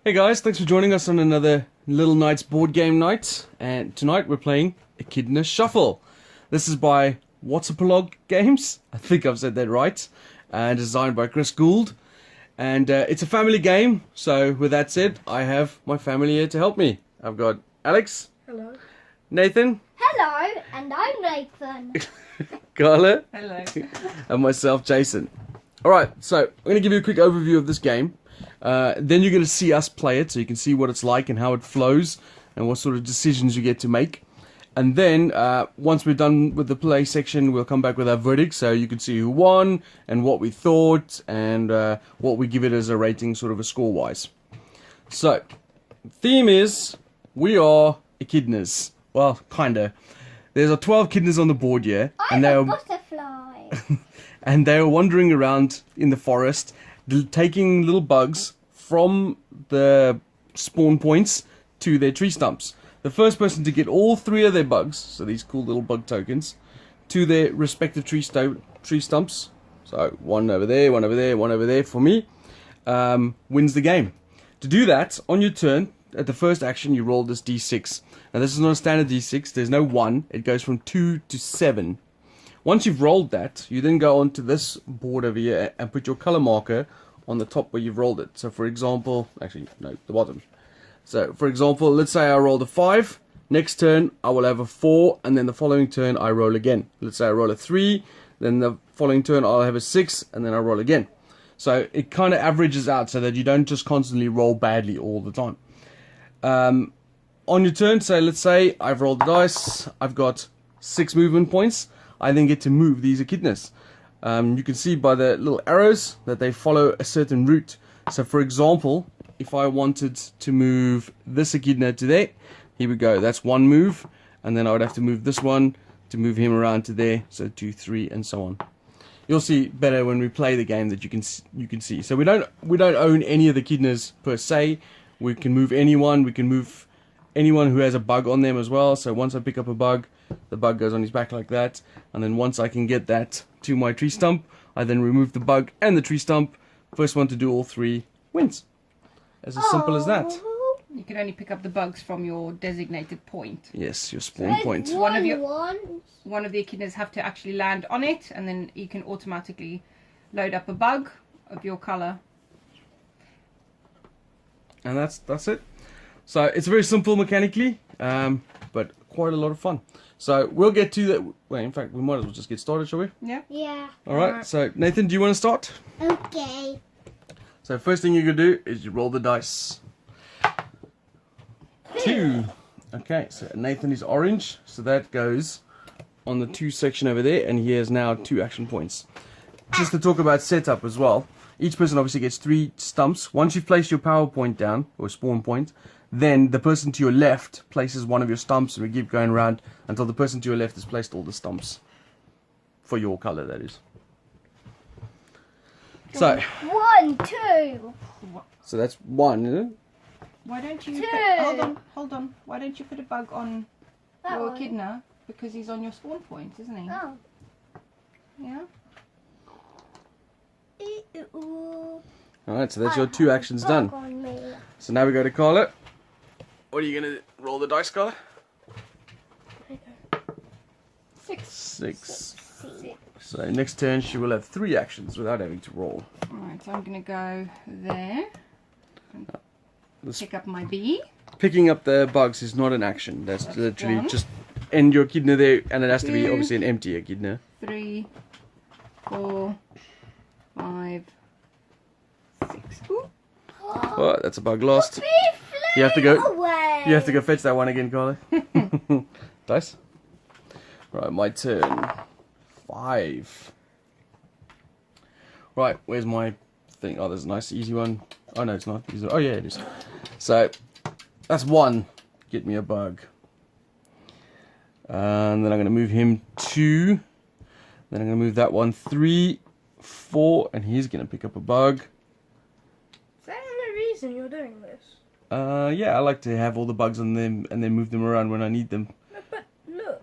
Hey guys, thanks for joining us on another Little Knights board game night. And tonight we're playing Echidna Shuffle. This is by Wattsalpoag games. I think I've said that right. And designed by Chris Gould. And it's a family game. So with that said, I have my family here to help me. I've got Alex. Hello. Nathan. Hello, and I'm Nathan. Carla. Hello. And myself, Jason. Alright, so I'm going to give you a quick overview of this game. Then you're going to see us play it, so you can see what it's like and how it flows and what sort of decisions you get to make. And then, once we're done with the play section, we'll come back with our verdict, so you can see who won and what we thought and what we give it as a rating, sort of a score-wise. So, theme is, we are echidnas. Well, kinda. There's 12 echidnas on the board here. I'm a butterfly. And they are wandering around in the forest, taking little bugs from the spawn points to their tree stumps. The first person to get all 3 of their bugs, so these cool little bug tokens, to their respective tree stumps, so one over there, one over there, one over there for me, wins the game. To do that, on your turn, at the first action, you roll this d6. Now this is not a standard d6, there's no 1, it goes from 2 to 7. Once you've rolled that, you then go onto this board over here and put your color marker on the top where you've rolled it. So for example, actually, no, the bottom. So for example, let's say I rolled a 5. Next turn, I will have a 4, and then the following turn, I roll again. Let's say I roll a 3, then the following turn, I'll have a 6, and then I roll again. So it kind of averages out so that you don't just constantly roll badly all the time. On your turn, so let's say I've rolled the dice, I've got 6 movement points. I then get to move these echidnas. You can see by the little arrows that they follow a certain route. So for example, if I wanted to move this echidna to there, here we go, that's one move, and then I would have to move this one to move him around to there, so 2, 3, and so on. You'll see better when we play the game that you can see. So we don't own any of the echidnas per se. We can move anyone. We can move anyone who has a bug on them as well. So once I pick up a bug, the bug goes on his back like that, and then once I can get that to my tree stump, I then remove the bug and the tree stump. First one to do all 3 wins. As simple as that. You can only pick up the bugs from your designated point. Yes, your spawn point. One of the echidnas have to actually land on it, and then you can automatically load up a bug of your color. And that's it. So it's very simple mechanically, but quite a lot of fun. So we'll get to that. Well, in fact, we might as well just get started, shall we? Yeah. Yeah. Alright, so Nathan, do you want to start? Okay. So first thing you're going to do is you roll the dice. 2. Okay, so Nathan is orange, so that goes on the 2 section over there, and he has now 2 action points. Just to talk about setup as well, each person obviously gets 3 stumps. Once you've placed your power point down, or spawn point, then the person to your left places one of your stumps, and we keep going around until the person to your left has placed all the stumps. For your colour, that is. So 1, 2. So that's 1, isn't it? Why don't you? 2. Hold on. Why don't you put a bug on That your one. echidna? Because he's on your spawn point, isn't he? Oh. Yeah. Alright, so that's your 2 actions done. So now we go to Carla. What are you going to roll the dice, Carla? 6. So next turn she will have 3 actions without having to roll. Alright, so I'm going to go there. And pick up my bee. Picking up the bugs is not an action. That's literally 1. just end your echidna there, and it has to be 2. obviously an empty echidna. 3, 4, 5, 6. Ooh. Oh, that's a bug lost. You have to go. You have to go fetch that one again, Carly. Dice. Right, my turn. 5. Right, where's my thing? Oh, there's a nice easy one. Oh no, it's not. Oh yeah, it is. So that's 1. Get me a bug. And then I'm going to move him 2. Then I'm going to move that one 3, 4, and he's going to pick up a bug. Is there any reason you're doing this? Yeah, I like to have all the bugs on them and then move them around when I need them. No, but look,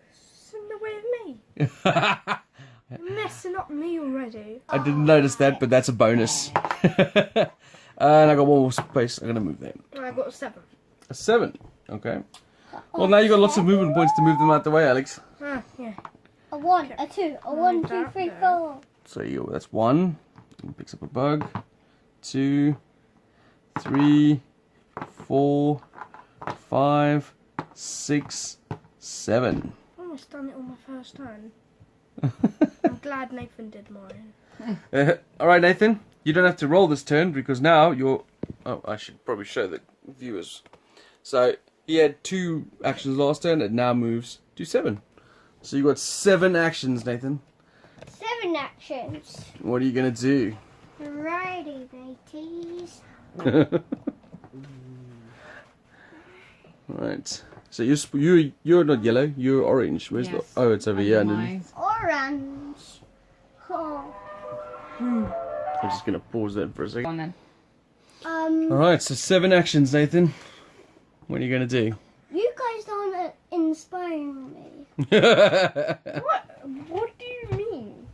it's in the way of me. You're messing up me already. I didn't notice that, but that's a bonus. And I got one more space. I'm gonna move them. I got a 7. A 7. Okay. Well, now you got lots of movement points to move them out the way, Alex. Yeah. A 1, a 2, a 1, 2, 3, 4. So that's 1. He picks up a bug. 2, 3, 4, 5, 6, 7. I almost done it on my first turn. I'm glad Nathan did mine. All right, Nathan. You don't have to roll this turn because now you're... Oh, I should probably show the viewers. So he had 2 actions last turn. It now moves to 7. So you got 7 actions, Nathan. 7 actions. What are you going to do? Righty, mateys. Right. So you're not yellow. You're orange. Where's Yes. the? Oh, it's over here underneath. Orange. Oh. I'm just gonna pause that for a Go second. on then. All right. So 7 actions, Nathan. What are you gonna do? You guys aren't inspiring me. What do you mean?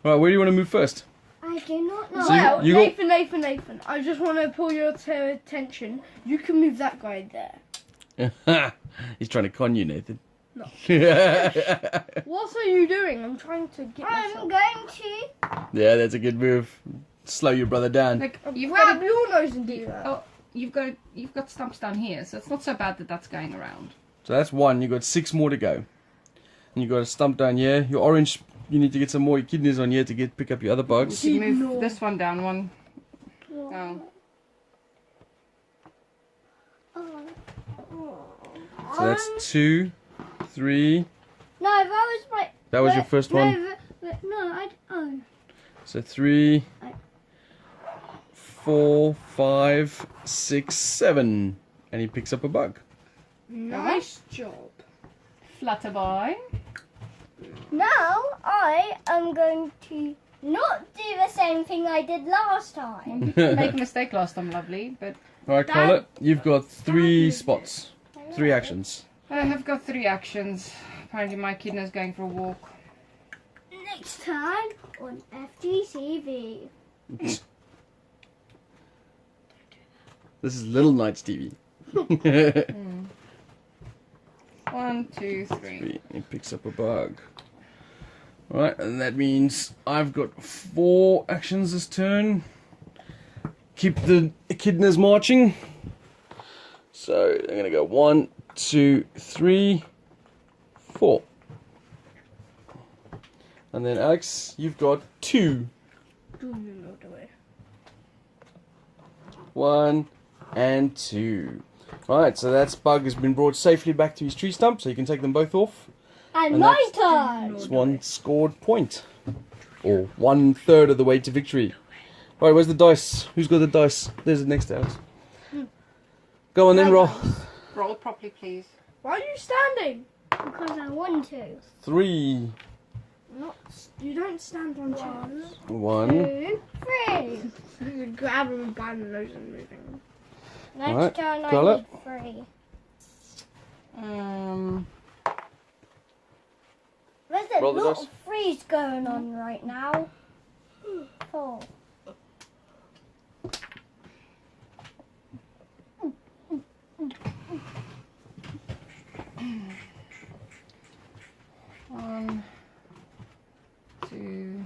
All right. Where do you want to move first? I do not know. So you- Well, you got- Nathan, I just want to pull your attention. You can move that guy there. He's trying to con you, Nathan. No. Yeah, What are you doing? I'm trying to get I'm myself. going to. that's a good move. Slow your brother down. Look, you've Grab got your nose and do that. oh, you've got stumps down here, so it's not so bad that that's going around. So that's 1. You got 6 more to go. And you got a stump down here. Your orange. You need to get some more echidnas on here to pick up your other bugs. You move No. this one down one. Oh. So that's 2, 3. No, that was my. That was your first one. No, oh. So 3, 4, 5, 6, 7. And he picks up a bug. Nice job. Flutterby. Now I am going to not do the same thing I did last time. You didn't make a mistake last time, lovely, but Alright, Carla, you've got 3 spots. 3 actions. I have got 3 actions. Apparently my echidna's going for a walk. Next time on FGCV. This is Little Nights TV. 1, 2, 3. He picks up a bug. Alright, and that means I've got 4 actions this turn. Keep the echidnas marching. So I'm going to go 1, 2, 3, 4. And then Alex, you've got 2. Do you know the way? 1 and 2. Alright, so that bug has been brought safely back to his tree stump, so you can take them both off. And And my that's- turn. It's 1 scored point. Or 1/3 of the way to victory. Alright, where's the dice? Who's got the dice? There's the next Alex. Go on then, roll. Roll properly, please. Why are you standing? Because I want to. 3, You don't stand on chairs. 1. 2, 3. You grab him by the nose and move him. Next Alright, turn I Carla. need 3. There's a Roll the lot dice. of 3s going on right now. 4. One, 2.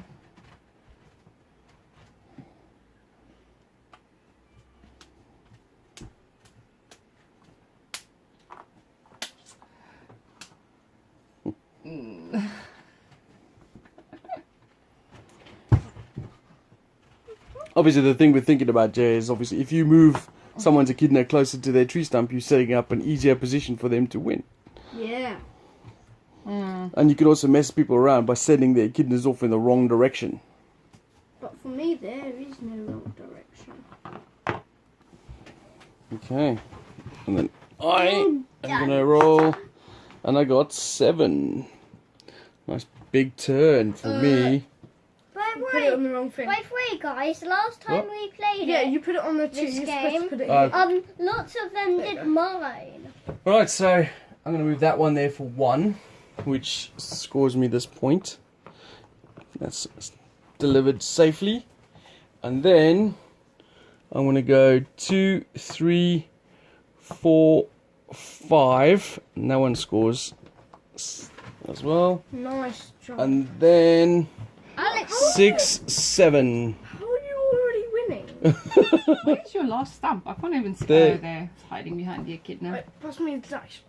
Obviously, the thing we're thinking about, Jay, is obviously if you move someone's echidna closer to their tree stump, you're setting up an easier position for them to win. Yeah. And you can also mess people around by sending their echidnas off in the wrong direction. But for me, there is no wrong direction. Okay. And then I am going to roll. And I got 7. Nice big turn for me. By You put it on the the wrong thing. way, guys, last time What? we played Yeah, it, you put it on the two. This You're supposed game? to put it Uh, lots of them did mine. Alright, so I'm going to move that one there for 1, which scores me this point. That's delivered safely. And then I'm going to go 2, 3, 4, 5. No one scores as well. Nice job. And then Alex. 6, 7. How are you already winning? Where's your last stump? I can't even see. There. Oh, there. It's hiding behind the echidna. Wait, pass me the dice.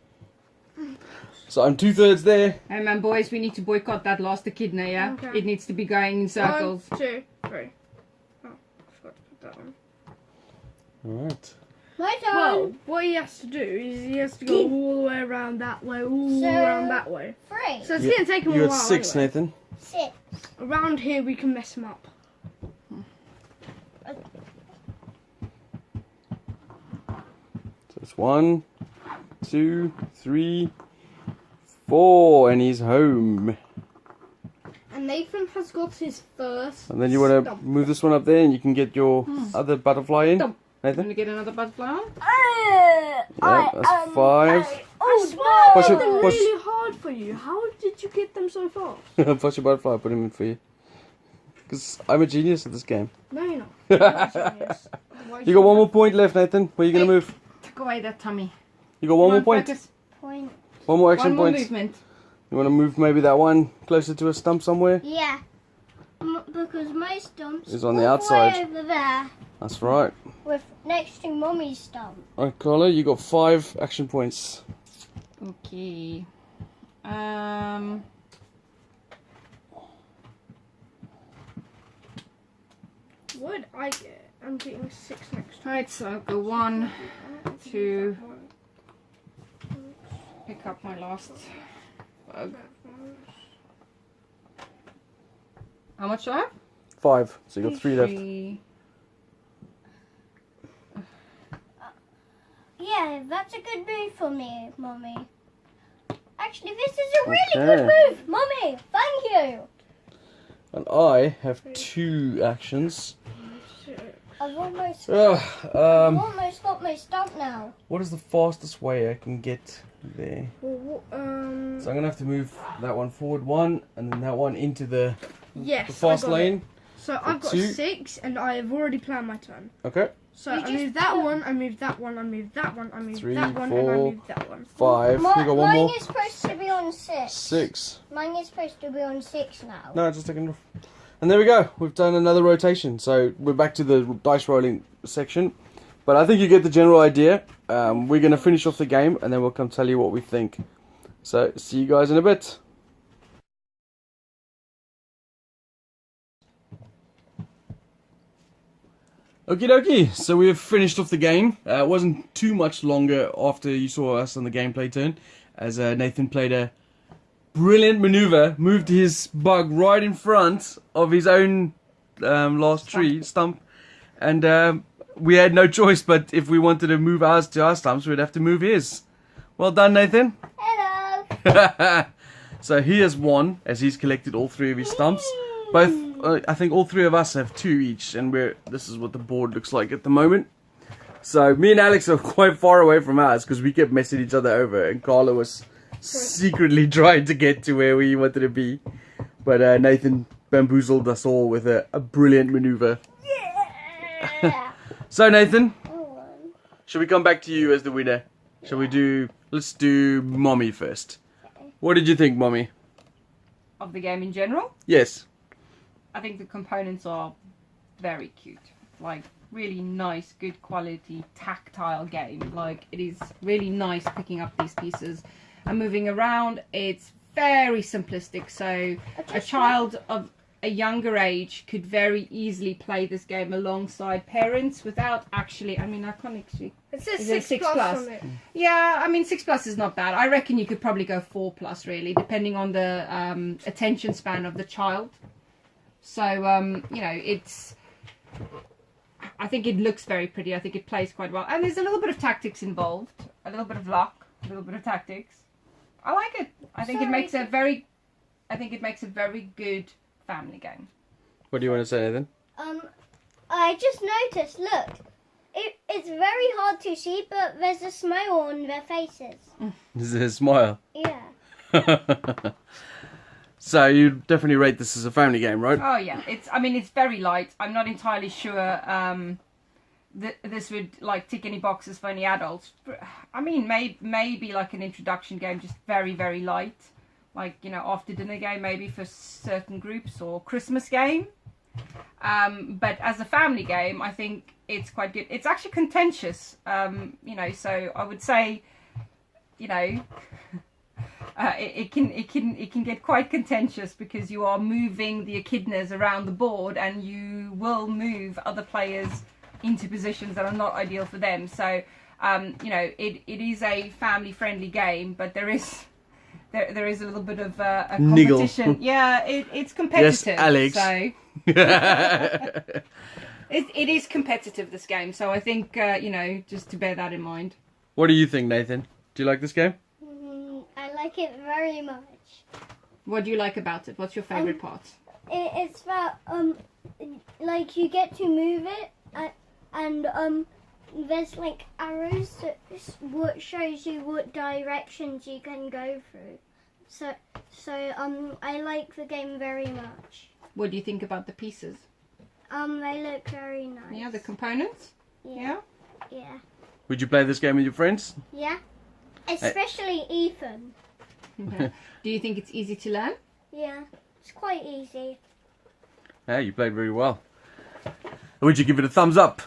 So I'm 2/3 there. Hey man, boys, we need to boycott that last echidna, yeah? Okay. It needs to be going in circles. 1, 2, 3. Oh, I forgot to put that on. Alright. My turn. Well, what he has to do is he has to go all the way around that way, around that way. 3. So it's going to take him You a got while 6, anyway. Nathan. 6. Around here we can mess him up. So it's 1, 2, 3, 4, and he's home. And Nathan has got his first. And then you want to stump. move this one up there, and you can get your other butterfly in. Stump. Nathan? Gonna get another butterfly on? Yeah, that's 5. I swear Push they're it, push. really hard for you. How did you get them so fast? Push your butterfly, put him in for you. Because I'm a genius at this game. No, you're not. You're not genius. Otherwise You got one more point left, Nathan. Where are you going to move? Take away that tummy. You got one more point. Focus. Point. One more action One more point. movement. You want to move maybe that one closer to a stump somewhere? Yeah. Because my stump's It's on the all outside. way over there, That's right. with next to Mummy's stump. Alright, Carla, you got 5 action points. Okay. What did I get? I'm getting 6 next time. Right, so I'll go 1, 2, pick up my last bug. How much do I have? 5. So you got 3 left. 3. Yeah, that's a good move for me, Mummy. Actually, this is a really Okay. good move, Mummy. Thank you. And I have 2 actions. I've almost got my stump now. What is the fastest way I can get there? Well, So I'm going to have to move that one forward 1, and then that one into the yes. fast I got lane. it. So I've got 2. 6, and I have already planned my turn. Okay. So You I just moved that put- one, I moved that one, I moved that one, I moved 3, that one, and I 4, moved that one. 5. You got one Mine more? is supposed to be on 6. 6. Mine is supposed to be on 6 now. No, just taking off. And there we go. We've done another rotation. So we're back to the dice rolling section. But I think you get the general idea. We're going to finish off the game, and then we'll come tell you what we think. So see you guys in a bit. Okie dokie, so we have finished off the game. It wasn't too much longer after you saw us on the gameplay turn, as Nathan played a brilliant maneuver, moved his bug right in front of his own last tree stump, and we had no choice, but if we wanted to move ours to our stumps, we'd have to move his. Well done, Nathan. Hello. So he has won, as he's collected all 3 of his stumps. Both, I think all 3 of us have 2 each, and this is what the board looks like at the moment. So me and Alex are quite far away from ours, because we kept messing each other over, and Carla was secretly trying to get to where we wanted to be. But Nathan bamboozled us all with a brilliant maneuver. Yeah. So Nathan, Oh, shall we come back to you as the winner? Shall we let's do Mommy first. What did you think, Mommy? Of the game in general, Yes. I think the components are very cute. Like, really nice, good quality, tactile game. Like, it is really nice picking up these pieces and moving around. It's very simplistic, so a child of a younger age could very easily play this game alongside parents without actually, I mean, I can't actually... It says Is it 6 6+? plus on it. Yeah, I mean, 6+ is not bad. I reckon you could probably go 4+, really, depending on the attention span of the child. So, you know, I think it looks very pretty. I think it plays quite well. And there's a little bit of tactics involved. A little bit of luck. A little bit of tactics. I like it. I think it makes a very good family game. What do you want to say, Nathan? I just noticed, look. It's very hard to see, but there's a smile on their faces. Is it a smile? Yeah. So you definitely rate this as a family game, right? Oh yeah, it's very light. I'm not entirely sure. this would like tick any boxes for any adults. I mean, maybe like an introduction game, just very, very light. Like, you know, after dinner game maybe for certain groups, or Christmas game. But as a family game, I think it's quite good. It's actually contentious, you know, so I would say, you know, it can get quite contentious because you are moving the echidnas around the board, and you will move other players into positions that are not ideal for them. So, you know, it is a family-friendly game, but there is a little bit of a competition. Niggle. Yeah, it's competitive. Yes, Alex. So it is competitive, this game. So I think, you know, just to bear that in mind. What do you think, Nathan? Do you like this game? I like it very much. What do you like about it? What's your favourite part? It's that like you get to move it, and there's like arrows what shows you what directions you can go through. So I like the game very much. What do you think about the pieces? They look very nice. Yeah, the components? Yeah. Yeah. Would you play this game with your friends? Yeah. Especially Ethan. Okay. Do you think it's easy to learn? Yeah. It's quite easy. Yeah, you played very well. Would you give it a thumbs up?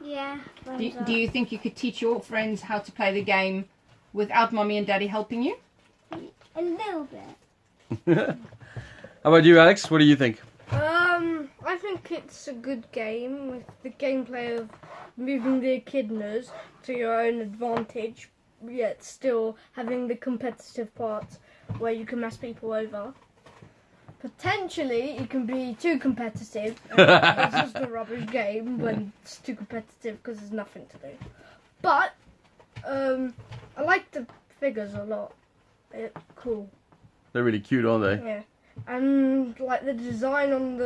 Yeah. Do you think you could teach your friends how to play the game without Mommy and Daddy helping you? A little bit. How about you, Alex? What do you think? I think it's a good game with the gameplay of moving the echidnas to your own advantage, yet still having the competitive part where you can mess people over. Potentially, it can be too competitive. It's just a rubbish game when it's too competitive because there's nothing to do. But I like the figures a lot. They're cool. They're really cute, aren't they? Yeah. And like the design on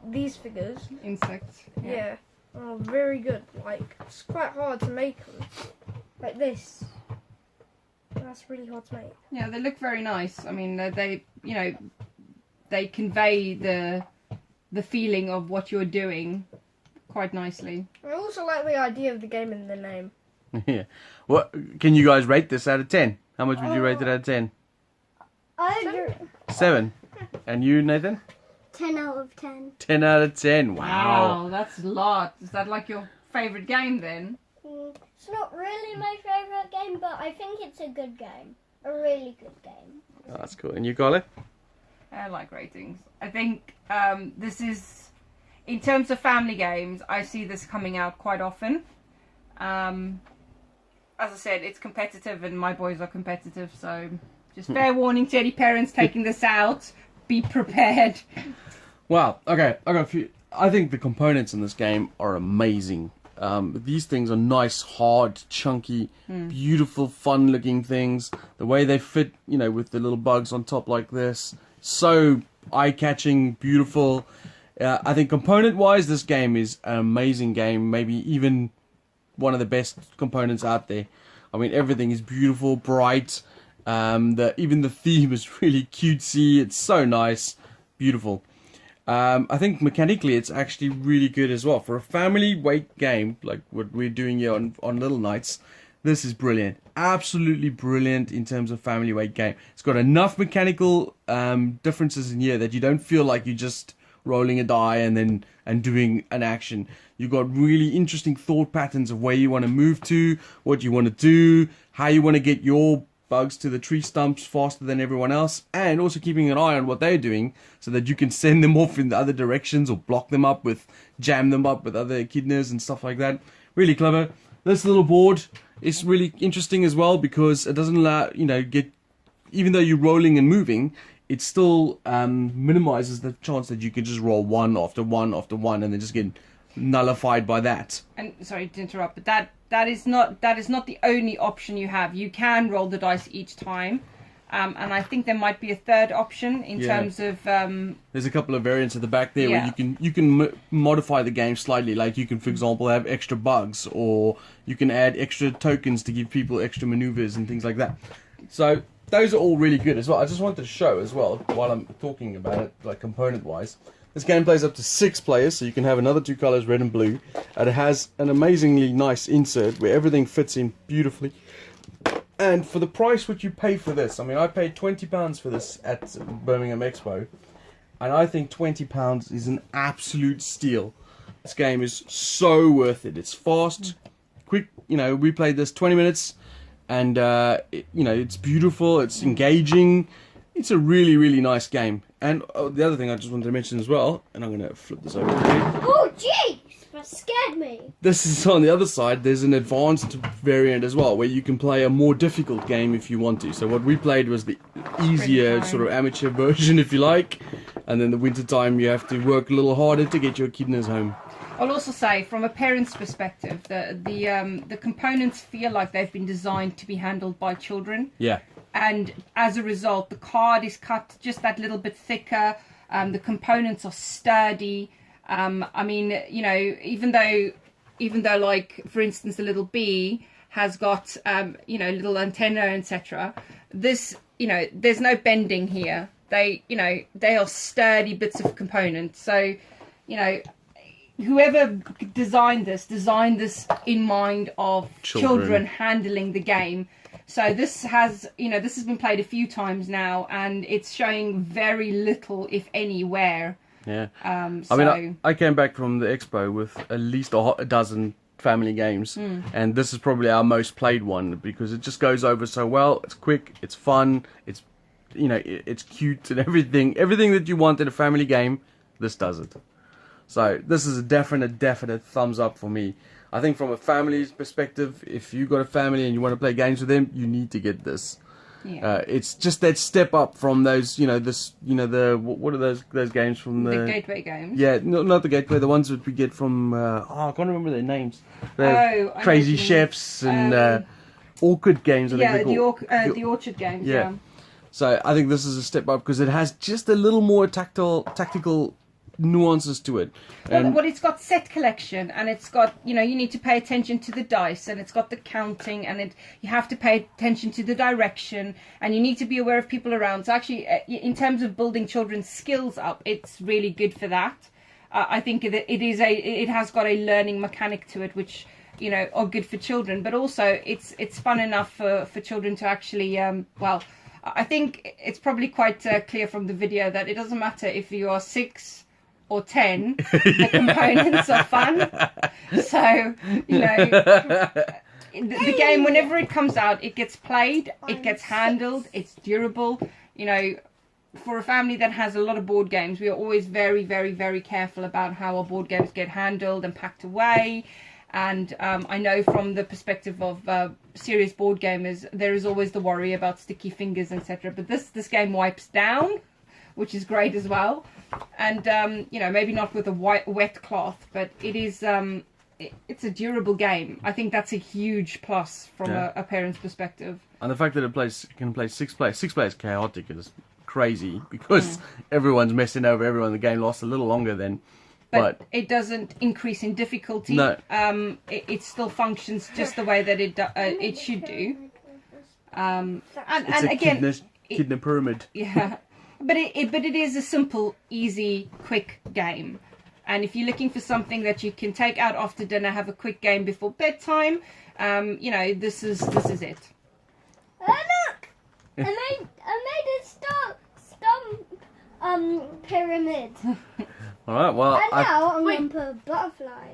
these figures, Insects. yeah, are very good. Like it's quite hard to make them. Like this, that's really hard to make. Yeah, they look very nice. I mean, they you know, they convey the feeling of what you're doing quite nicely. I also like the idea of the game in the name. Yeah. What can you guys rate this out of 10? How much would you rate it out of 10? 7. And you, Nathan? 10 out of 10. 10 out of 10. Wow. That's a lot. Is that like your favourite game then? It's not really my favourite game, but I think it's a good game. A really good game. Oh, that's cool. And you, Carly? I like ratings. I think this is, in terms of family games, I see this coming out quite often. As I said, it's competitive and my boys are competitive, so just fair warning to any parents taking this out. Be prepared. Wow. Okay. I got a few. I think the components in this game are amazing. These things are nice, hard, chunky, beautiful, fun-looking things. The way they fit, you know, with the little bugs on top like this, so eye-catching, beautiful. I think component-wise, this game is an amazing game. Maybe even one of the best components out there. I mean, everything is beautiful, bright. Even the theme is really cutesy. It's so nice, beautiful. I think mechanically it's actually really good as well. For a family weight game, like what we're doing here on Little Nights, this is brilliant. Absolutely brilliant in terms of family weight game. It's got enough mechanical differences in here that you don't feel like you're just rolling a die and doing an action. You've got really interesting thought patterns of where you want to move to, what you want to do, how you want to get your bugs to the tree stumps faster than everyone else, and also keeping an eye on what they're doing so that you can send them off in the other directions or block them up with, jam them up with other echidnas and stuff like that. Really clever. This little board is really interesting as well because it doesn't allow, you know, even though you're rolling and moving, it still minimizes the chance that you could just roll one after one after one and then just get nullified by that. And sorry to interrupt, but that is not the only option you have. You can roll the dice each time, and I think there might be a third option in terms of. There's a couple of variants at the back there where you can modify the game slightly. Like you can, for example, have extra bugs, or you can add extra tokens to give people extra maneuvers and things like that. So those are all really good as well. I just wanted to show as well while I'm talking about it, like component wise. This game plays up to 6 players, so you can have another 2 colors, red and blue. and it has an amazingly nice insert where everything fits in beautifully. And for the price what you pay for this, I mean, I paid £20 for this at Birmingham Expo, and I think £20 is an absolute steal. This game is so worth it. It's fast, quick. You know, we played this 20 minutes, and you know, it's beautiful. It's engaging. It's a really, really nice game. And the other thing I just wanted to mention as well, and I'm going to flip this over to you. Oh, jeez! That scared me. This is on the other side. There's an advanced variant as well, where you can play a more difficult game if you want to. So what we played was the easier sort of amateur version, if you like. And then the winter time, you have to work a little harder to get your echidnas home. I'll also say, from a parent's perspective, the components feel like they've been designed to be handled by children. Yeah. And as a result, the card is cut just that little bit thicker. The components are sturdy. I mean, you know, even though, like, for instance, the little bee has got, you know, little antenna, etc. This, you know, there's no bending here. They, you know, they are sturdy bits of components. So, you know, whoever designed this in mind of children handling the game. So this has, you know, this has been played a few times now, and it's showing very little, if any, wear. Yeah. So... I mean, I came back from the expo with at least a dozen family games, and this is probably our most played one because it just goes over so well. It's quick, it's fun, it's, you know, it's cute and everything that you want in a family game. This does it. So this is a definite thumbs up for me. I think from a family's perspective, if you've got a family and you want to play games with them, you need to get this. Yeah. It's just that step up from those, you know, what are those games from the gateway games? Yeah, no, not the gateway, the ones that we get from, I can't remember their names. Crazy Chefs and Orchid games. Yeah, the Orchard games, yeah. So I think this is a step up because it has just a little more tactical nuances to it. Well, it's got set collection, and it's got, you know, you need to pay attention to the dice, and it's got the counting, and you have to pay attention to the direction, and you need to be aware of people around. So actually, in terms of building children's skills up, it's really good for that. I think it has got a learning mechanic to it, which, you know, are good for children, but also it's fun enough for children to actually, well, I think it's probably quite clear from the video that it doesn't matter if you are 6 or 10, the components are fun. So, you know, the game, whenever it comes out, it gets played, it gets handled, it's durable. You know, for a family that has a lot of board games, we are always very careful about how our board games get handled and packed away. And I know from the perspective of serious board gamers, there is always the worry about sticky fingers, etc. But this game wipes down, which is great as well. And you know, maybe not with a wet cloth, but it is it's a durable game. I think that's a huge plus from a parent's perspective. And the fact that it can play 6 players. 6 players chaotic is crazy because everyone's messing over everyone. The game lasts a little longer then. But it doesn't increase in difficulty. No. It still functions just the way that it should do. And again, Echidna pyramid. Yeah. But it is a simple, easy, quick game. And if you're looking for something that you can take out after dinner, have a quick game before bedtime, you know, this is it. Oh, look! I made a stump pyramid. All right, well, and now I'm going to put a butterfly.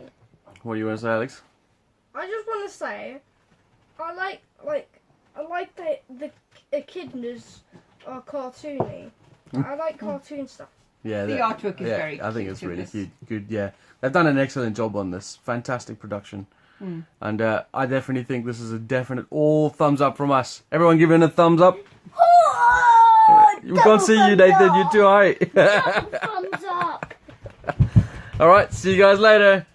What do you want to say, Alex? I just want to say, I like the echidnas are cartoony. I like cartoon stuff. Yeah, the artwork is very cute. I think it's really cute. Good, yeah. They've done an excellent job on this. Fantastic production. And I definitely think this is a definite all thumbs up from us. Everyone give it a thumbs up. Oh, we can't see you, Nathan. You're too high. Thumbs up. All right, see you guys later.